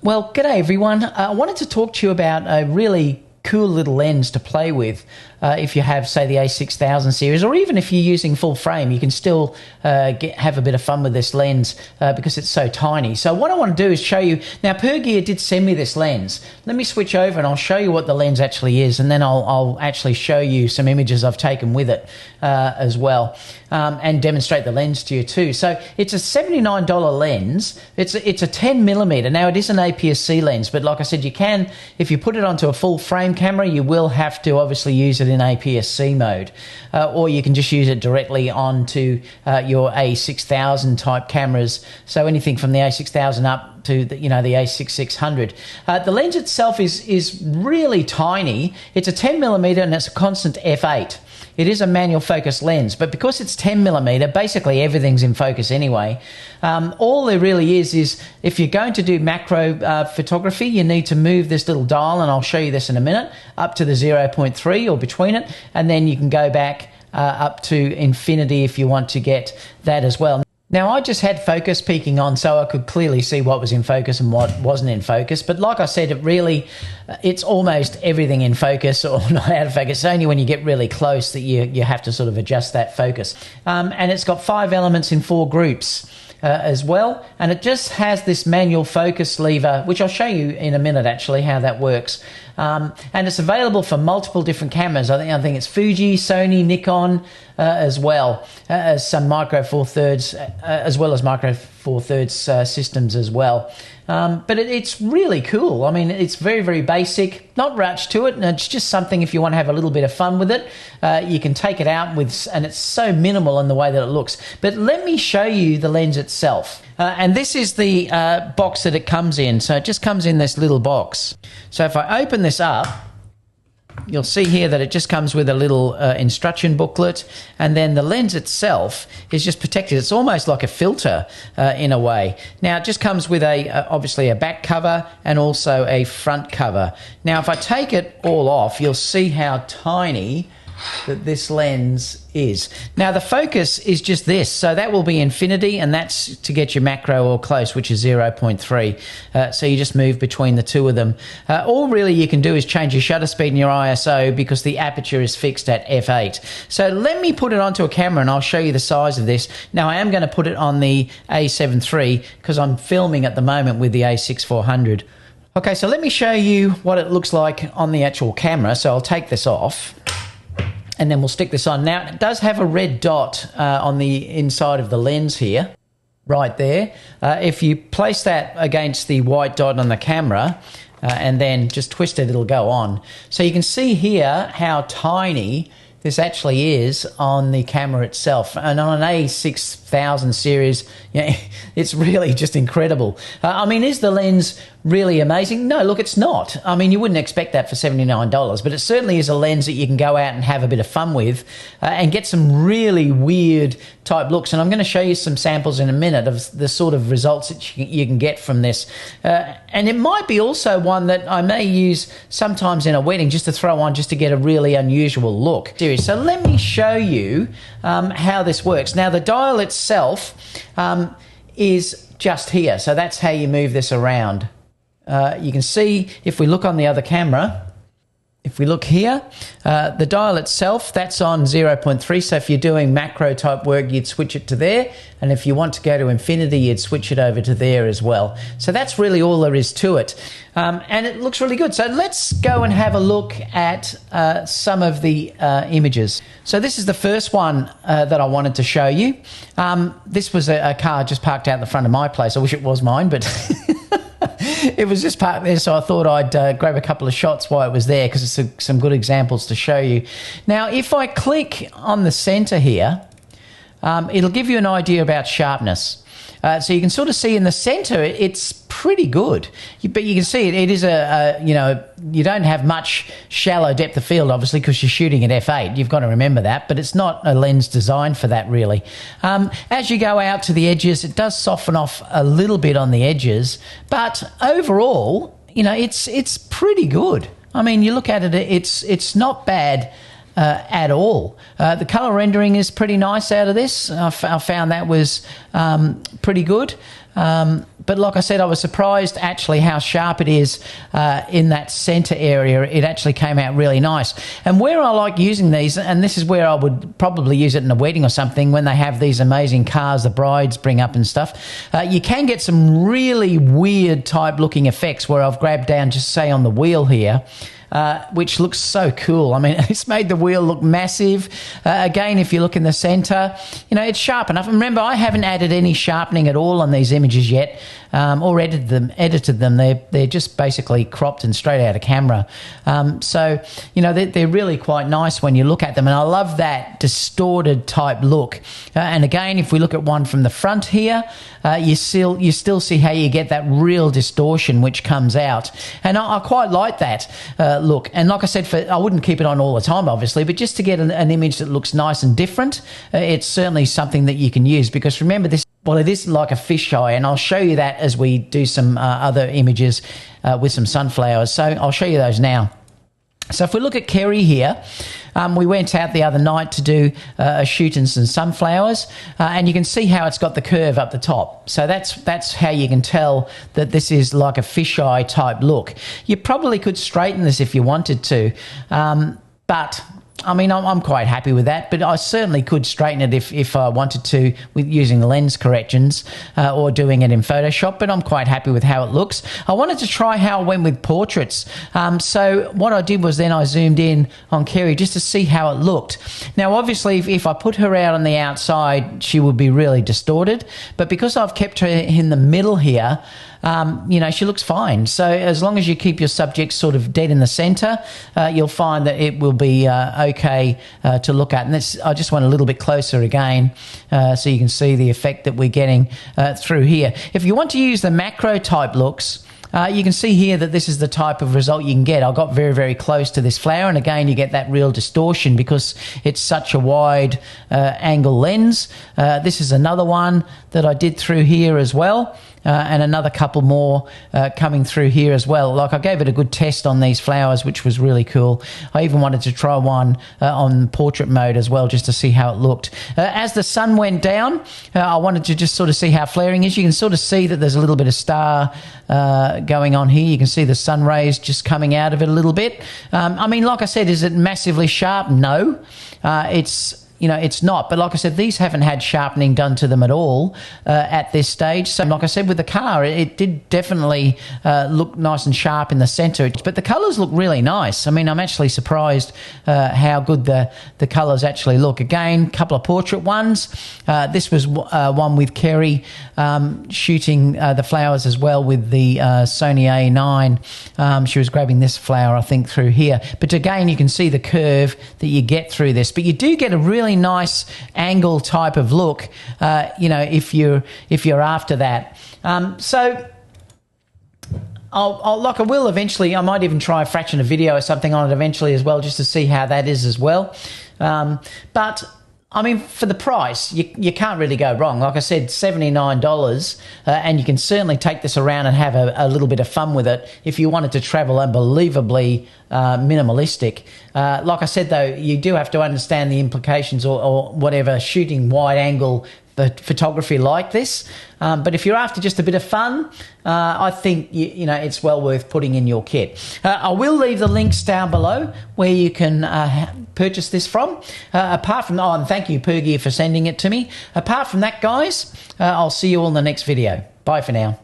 Well, g'day everyone. I wanted to talk to you about a really cool little lens to play with if you have, say, the A6000 series, or even if you're using full frame, you can still have a bit of fun with this lens because it's so tiny. So what I want to do is show you, now Pergear did send me this lens. Let me switch over and I'll show you what the lens actually is, and then I'll actually show you some images I've taken with it as well, and demonstrate the lens to you too. So it's a $79 lens. It's a 10mm. Now it is an APS-C lens, but like I said, you can, if you put it onto a full frame camera, you will have to obviously use it in APS-C mode, or you can just use it directly onto your A6000 type cameras. So anything from the A6000 up to the A6600. The lens itself is really tiny. It's a 10mm and it's a constant f8. It is a manual focus lens, but because it's 10mm, basically everything's in focus anyway. All there really is if you're going to do macro photography, you need to move this little dial, and I'll show you this in a minute, up to the 0.3 or between it, and then you can go back up to infinity if you want to get that as well. Now, I just had focus peaking on so I could clearly see what was in focus and what wasn't in focus. But like I said, it's almost everything in focus or not out of focus. It's only when you get really close that you have to sort of adjust that focus. And it's got 5 elements in 4 groups as well. And it just has this manual focus lever, which I'll show you in a minute actually how that works. And it's available for multiple different cameras. I think it's Fuji, Sony, Nikon as well as some micro four thirds, as well as micro four thirds systems as well. But it's really cool. I mean, it's very, very basic, not much to it, and it's just something if you want to have a little bit of fun with it. You can take it out with, and it's so minimal in the way that it looks. But let me show you the lens itself. And this is the box that it comes in. So it just comes in this little box. So if I open this up, you'll see here that it just comes with a little instruction booklet, and then the lens itself is just protected. It's almost like a filter in a way. Now it just comes with obviously a back cover and also a front cover. Now if I take it all off, you'll see how tiny that this lens is. Now the focus is just this, so that will be infinity, and that's to get your macro or close, which is 0.3. So you just move between the two of them. All really you can do is change your shutter speed and your ISO because the aperture is fixed at f8. So let me put it onto a camera and I'll show you the size of this. Now I am going to put it on the A7 III because I'm filming at the moment with the A6400. Okay, so let me show you what it looks like on the actual camera. So I'll take this off, and then we'll stick this on. Now, it does have a red dot on the inside of the lens here, right there. If you place that against the white dot on the camera and then just twist it, it'll go on. So you can see here how tiny this actually is on the camera itself. And on an A6000 series, it's really just incredible. I mean, is the lens really amazing? No, look, it's not. I mean, you wouldn't expect that for $79, but it certainly is a lens that you can go out and have a bit of fun with and get some really weird type looks. And I'm going to show you some samples in a minute of the sort of results that you can get from this. And it might be also one that I may use sometimes in a wedding just to throw on just to get a really unusual look. So let me show you how this works. Now, the dial itself is just here. So that's how you move this around. You can see if we look on the other camera, if we look here, the dial itself, that's on 0.3. So if you're doing macro type work, you'd switch it to there. And if you want to go to infinity, you'd switch it over to there as well. So that's really all there is to it. And it looks really good. So let's go and have a look at some of the images. So this is the first one that I wanted to show you. This was a car just parked out the front of my place. I wish it was mine, but it was just parked there, so I thought I'd grab a couple of shots while it was there because it's some good examples to show you. Now, if I click on the center here, it'll give you an idea about sharpness. So you can sort of see in the center, it's pretty good. But you can see it is you don't have much shallow depth of field, obviously, because you're shooting at f8. You've got to remember that, but it's not a lens designed for that, really. As you go out to the edges, it does soften off a little bit on the edges, but overall, it's pretty good. I mean, you look at it, it's not bad at all. The color rendering is pretty nice out of this. I found that was pretty good. But like I said, I was surprised actually how sharp it is in that center area. It actually came out really nice. And where I like using these, and this is where I would probably use it in a wedding or something, when they have these amazing cars the brides bring up and stuff, you can get some really weird type looking effects where I've grabbed down, just say on the wheel here, which looks so cool. I mean, it's made the wheel look massive. Again, if you look in the center, you know, it's sharp enough. And remember, I haven't added any sharpening at all on these images yet, or edited them. They're just basically cropped and straight out of camera. So, you know, they're really quite nice when you look at them. And I love that distorted type look. And again, if we look at one from the front here, you still see how you get that real distortion which comes out. And I quite like that look. And like I said, I wouldn't keep it on all the time, obviously, but just to get an image that looks nice and different, it's certainly something that you can use. Because remember this, well, it is like a fisheye, and I'll show you that as we do some other images with some sunflowers. So I'll show you those now. So if we look at Kerry here, we went out the other night to do a shoot in some sunflowers, and you can see how it's got the curve up the top. So that's how you can tell that this is like a fisheye type look. You probably could straighten this if you wanted to, but I mean, I'm quite happy with that, but I certainly could straighten it if I wanted to with using lens corrections or doing it in Photoshop, but I'm quite happy with how it looks. I wanted to try how it went with portraits. So what I did was then I zoomed in on Kerry just to see how it looked. Now, obviously, if I put her out on the outside, she would be really distorted, but because I've kept her in the middle here, you know, she looks fine. So as long as you keep your subject sort of dead in the center, you'll find that it will be okay to look at. And this, I just went a little bit closer again so you can see the effect that we're getting through here. If you want to use the macro type looks, you can see here that this is the type of result you can get. I got very, very close to this flower, and again, you get that real distortion because it's such a wide angle lens. This is another one that I did through here as well. And another couple more coming through here as well. Like, I gave it a good test on these flowers, which was really cool. I even wanted to try one on portrait mode as well, just to see how it looked. As the sun went down, I wanted to just sort of see how flaring is. You can sort of see that there's a little bit of star going on here. You can see the sun rays just coming out of it a little bit. I mean, like I said, is it massively sharp? No. You know, it's not. But like I said, these haven't had sharpening done to them at all at this stage. So like I said, with the car, it did definitely look nice and sharp in the center. But the colors look really nice. I mean, I'm actually surprised how good the colors actually look. Again, a couple of portrait ones. This was one with Kerry shooting the flowers as well with the Sony A9. She was grabbing this flower, I think, through here. But again, you can see the curve that you get through this. But you do get a really nice angle type of look, you know, if you're after that. So I will eventually. I might even try a fraction of video or something on it eventually as well, just to see how that is as well. But I mean, for the price, you can't really go wrong. Like I said, $79, and you can certainly take this around and have a little bit of fun with it if you wanted to travel unbelievably minimalistic. Like I said, though, you do have to understand the implications or whatever shooting wide angle photography like this. But if you're after just a bit of fun, I think you know it's well worth putting in your kit. I will leave the links down below where you can purchase this from. Apart from, and thank you Pergear for sending it to me. Apart from that, guys, I'll see you all in the next video. Bye for now.